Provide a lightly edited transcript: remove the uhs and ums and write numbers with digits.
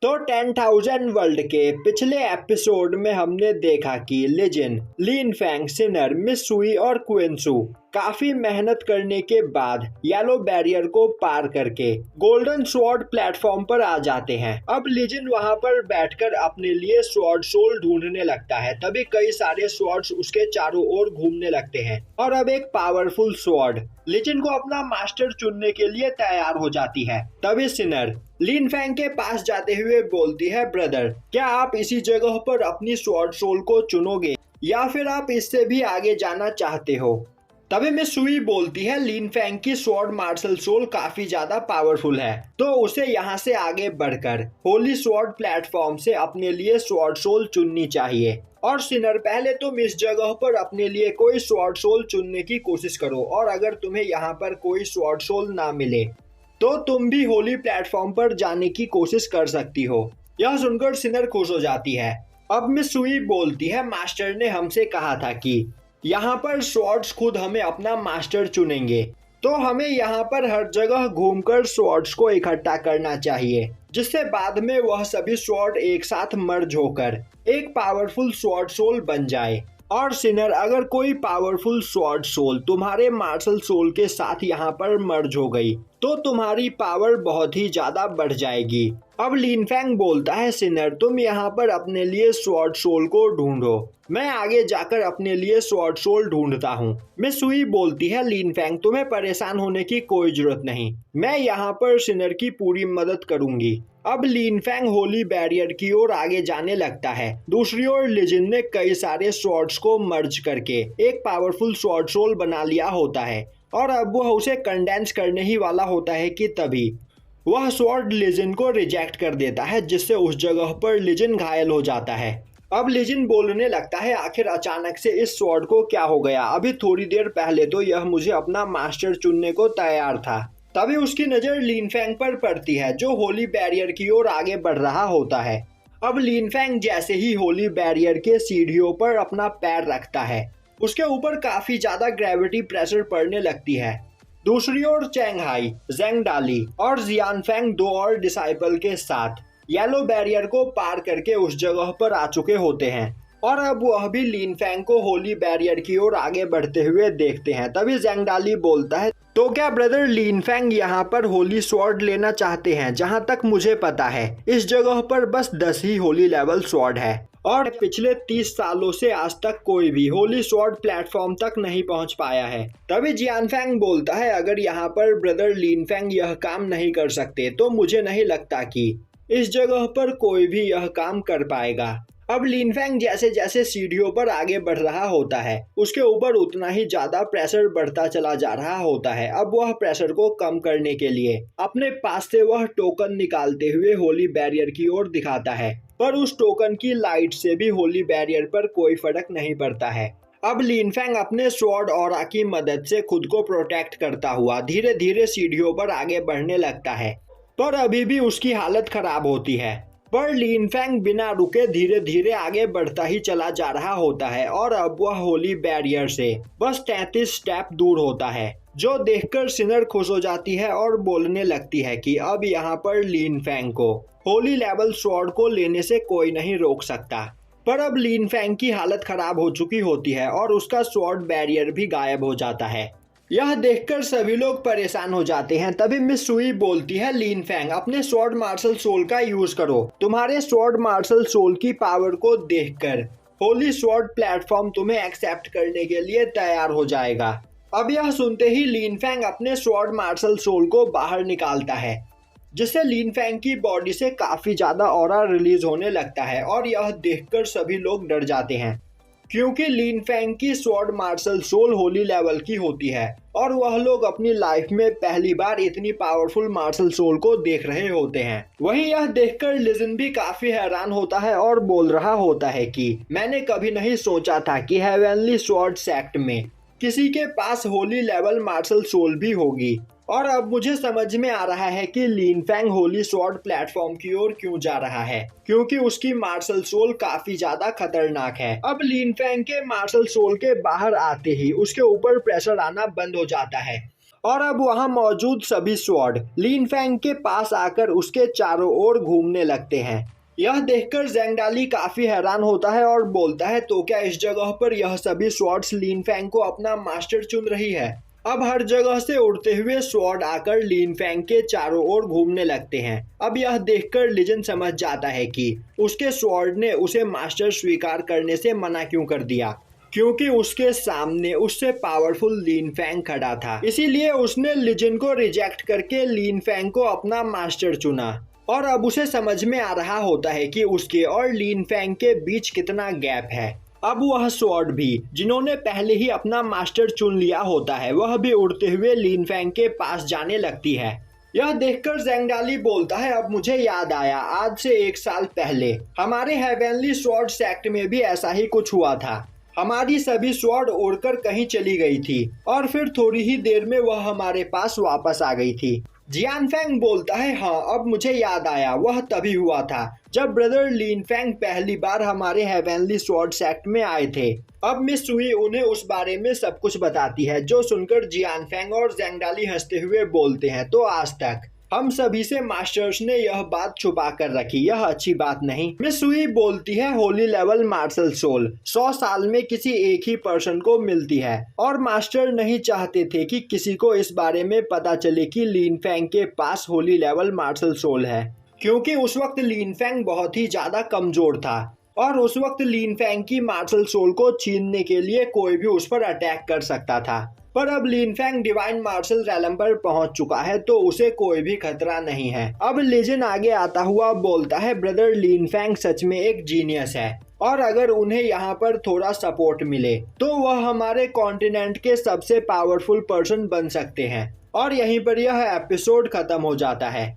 तो 10,000 वर्ल्ड के पिछले एपिसोड में हमने देखा कि लिजिन, लिन फैंग, सिनर, मिस सुई और क्विंसू काफी मेहनत करने के बाद येलो बैरियर को पार करके गोल्डन स्वॉर्ड प्लेटफॉर्म पर आ जाते हैं। अब लिजिन वहां पर बैठकर अपने लिए स्वॉर्ड सोल ढूंढने लगता है। तभी कई सारे स्वॉर्ड्स उसके चारों ओर घूमने लगते हैं और अब एक पावरफुल स्वॉर्ड लिजिन को अपना मास्टर चुनने के लिए तैयार हो जाती है। तभी सिनर लिन फैंग के पास जाते हुए बोलती है, ब्रदर, क्या आप इसी जगह पर अपनी स्वॉर्ड सोल को चुनोगे या फिर आप इससे भी आगे जाना चाहते हो? तभी मिस सुई बोलती है, लिन फैंग की स्वॉर्ड मार्शल सोल काफी ज्यादा पावरफुल है, तो उसे यहाँ से आगे बढ़कर होली स्वॉर्ड प्लेटफॉर्म से अपने लिए स्वॉर्ड सोल चुननी चाहिए। और सिनर, पहले तुम इस जगह पर अपने लिए कोई स्वॉर्ड सोल चुनने की कोशिश करो और अगर तुम्हें यहाँ पर कोई स्वॉर्ड सोल ना मिले तो तुम भी होली प्लेटफॉर्म पर जाने की कोशिश कर सकती हो। यह सुनकर सिनर खुश हो जाती है। अब मिस सुई बोलती है, मास्टर ने हमसे कहा था कि यहाँ पर स्वॉर्ड्स खुद हमें अपना मास्टर चुनेंगे, तो हमें यहाँ पर हर जगह घूमकर स्वॉर्ड्स को इकट्ठा करना चाहिए, जिससे बाद में वह सभी स्वॉर्ड एक साथ मर्ज होकर एक पावरफुल स्वॉर्ड सोल बन जाए। और सिनर, अगर कोई पावरफुल स्वॉर्ड सोल तुम्हारे मार्शल सोल के साथ यहाँ पर मर्ज हो गई तो तुम्हारी पावर बहुत ही ज्यादा बढ़ जाएगी। अब लिन फैंग बोलता है, सिनर, तुम यहाँ पर अपने लिए स्वॉर्ड सोल को ढूंढो, मैं आगे जाकर अपने लिए स्वॉर्ड सोल ढूंढता हूँ। मिस सुई बोलती है, लिन फैंग, तुम्हें परेशान होने की कोई जरूरत नहीं, मैं यहाँ पर सिनर की पूरी मदद करूंगी। अब लिन फैंग होली बैरियर की ओर आगे जाने लगता है। दूसरी ओर लिजिन ने कई सारे स्वॉर्ड्स को मर्ज करके एक पावरफुल स्वॉर्ड सोल बना लिया होता है और अब वह उसे कंडेंस करने ही वाला होता है कि तभी वह स्वॉर्ड लिजिन को रिजेक्ट कर देता है, जिससे उस जगह पर लिजिन घायल हो जाता है। अब लिजिन बोलने लगता है, आखिर अचानक से इस स्वॉर्ड को क्या हो गया? अभी थोड़ी देर पहले तो यह मुझे अपना मास्टर चुनने को तैयार था। तभी उसकी नजर लिन फैंग पर पड़ती है, जो होली बैरियर की ओर आगे बढ़ रहा होता है। अब लिन फैंग जैसे ही होली बैरियर के सीढ़ियों पर अपना पैर रखता है, उसके ऊपर काफी ज्यादा ग्रेविटी प्रेशर पड़ने लगती है। दूसरी ओर चैंग हाई, जेंग डाली और जियान फैंग दो और डिसाइपल के साथ येलो बैरियर को पार करके उस जगह पर आ चुके होते हैं और अब वह भी लिन फैंग को होली बैरियर की ओर आगे बढ़ते हुए देखते हैं। तभी जेंग डाली बोलता है, तो क्या ब्रदर, लिन फैंग यहाँ पर होली स्वॉर्ड लेना चाहते हैं? जहाँ तक मुझे पता है इस जगह पर बस 10 ही होली लेवल स्वॉर्ड है और पिछले 30 सालों से आज तक कोई भी होली स्वॉर्ड प्लेटफॉर्म तक नहीं पहुँच पाया है। तभी जियान फैंग बोलता है, अगर यहाँ पर ब्रदर लिन फैंग यह काम नहीं कर सकते तो मुझे नहीं लगता कि इस जगह पर कोई भी यह काम कर पाएगा। अब लिन फैंग जैसे जैसे सीढ़ियों पर आगे बढ़ रहा होता है, उसके ऊपर उतना ही ज्यादा प्रेशर बढ़ता चला जा रहा होता है। अब वह प्रेशर को कम करने के लिए अपने पास से वह टोकन निकालते हुए होली बैरियर की ओर दिखाता है, पर उस टोकन की लाइट से भी होली बैरियर पर कोई फर्क नहीं पड़ता है। अब लिन फैंग अपने स्वॉर्ड ऑरा की मदद से खुद को प्रोटेक्ट करता हुआ धीरे धीरे सीढ़ियों पर आगे बढ़ने लगता है, पर अभी भी उसकी हालत खराब होती है। पर लिन फैंग बिना रुके धीरे धीरे आगे बढ़ता ही चला जा रहा होता है और अब वह होली बैरियर से बस 33 स्टेप दूर होता है, जो देखकर सिनर खुश हो जाती है और बोलने लगती है कि अब यहाँ पर लिन फैंग को होली लेवल स्वॉर्ड को लेने से कोई नहीं रोक सकता। पर अब लिन फैंग की हालत खराब हो चुकी होती है और उसका स्वॉर्ड बैरियर भी गायब हो जाता है। यह देखकर सभी लोग परेशान हो जाते हैं। तभी मिस सुई बोलती है, लिन फैंग, अपने स्वॉर्ड मार्शल सोल का यूज करो, तुम्हारे स्वॉर्ड मार्शल सोल की पावर को देखकर होली स्वॉर्ड प्लेटफॉर्म तुम्हें एक्सेप्ट करने के लिए तैयार हो जाएगा। अब यह सुनते ही लिन फैंग अपने स्वॉर्ड मार्शल सोल को बाहर निकालता है, जिससे लिन फैंग की बॉडी से काफी ज्यादा ऑरा रिलीज होने लगता है और यह देखकर सभी लोग डर जाते हैं, क्योंकि लिन फैंग की sword martial soul holy level की होती है और वह लोग अपनी लाइफ में पहली बार इतनी पावरफुल मार्शल सोल को देख रहे होते हैं। वहीं यह देखकर लिजिन भी काफी हैरान होता है और बोल रहा होता है कि मैंने कभी नहीं सोचा था कि हेवनली स्वॉर्ड सेक्ट में किसी के पास होली लेवल मार्शल सोल भी होगी और अब मुझे समझ में आ रहा है कि लिन फैंग होली स्वॉर्ड प्लेटफॉर्म की ओर क्यों जा रहा है, क्योंकि उसकी मार्शल सोल काफी ज्यादा खतरनाक है। अब लिन फैंग के मार्शल सोल के बाहर आते ही उसके ऊपर प्रेशर आना बंद हो जाता है और अब वहां मौजूद सभी स्वॉर्ड लिन फैंग के पास आकर उसके चारों ओर घूमने लगते हैं। यह देखकर ज़ेंग डाली काफी हैरान होता है और बोलता है, तो क्या इस जगह पर यह सभी स्वॉर्ड्स लिन फैंग को अपना मास्टर चुन रही है? अब हर जगह से उड़ते हुए स्वॉर्ड आकर लिन फैंग के चारों ओर घूमने लगते हैं। अब यह देखकर लिजन समझ जाता है कि उसके स्वॉर्ड ने उसे मास्टर स्वीकार करने से मना क्यों कर दिया, क्योंकि उसके सामने उससे पावरफुल लिन फैंग खड़ा था। इसीलिए उसने लिजन को रिजेक्ट करके लिन फैंग को अपना मास्टर चुना। और अब उसे समझ में आ रहा होता है कि उसके और लिन फैंग के बीच कितना गैप है। अब वह स्वॉर्ड भी जिन्होंने पहले ही अपना मास्टर चुन लिया होता है, वह भी उड़ते हुए लिन फैंग के पास जाने लगती है। यह देखकर ज़ेंग डाली बोलता है, अब मुझे याद आया, आज से 1 साल पहले हमारे हेवनली स्वॉर्ड सेक्ट में भी ऐसा ही कुछ हुआ था। हमारी सभी स्वॉर्ड उड़कर कहीं चली गई थी और फिर थोड़ी ही देर में वह हमारे पास वापस आ गई थी। जियान फैंग बोलता है, हाँ अब मुझे याद आया, वह तभी हुआ था जब ब्रदर लिन फैंग पहली बार हमारे हेवनली स्वॉर्ड सेक्ट में आए थे। अब मिस सुई उन्हें उस बारे में सब कुछ बताती है, जो सुनकर जियान फैंग और ज़ेंग डाली हंसते हुए बोलते हैं, तो आज तक हम सभी से मास्टर्स ने यह बात छुपा कर रखी, यह अच्छी बात नहीं। मिस सुई बोलती है, होली लेवल मार्शल सोल 100 साल में किसी एक ही पर्सन को मिलती है और मास्टर नहीं चाहते थे कि किसी को इस बारे में पता चले कि लिन फैंग के पास होली लेवल मार्शल सोल है, क्योंकि उस वक्त लिन फैंग बहुत ही ज्यादा कमजोर था और उस वक्त लिन फैंग की मार्शल सोल को छीनने के लिए कोई भी उस पर अटैक कर सकता था। पर अब लिन फैंग डिवाइन मार्शल रैलम पर पहुंच चुका है, तो उसे कोई भी खतरा नहीं है। अब लेजेंड आगे आता हुआ बोलता है, ब्रदर लिन फैंग सच में एक जीनियस है और अगर उन्हें यहाँ पर थोड़ा सपोर्ट मिले तो वह हमारे कॉन्टिनेंट के सबसे पावरफुल पर्सन बन सकते हैं। और यहीं पर यह एपिसोड खत्म हो जाता है।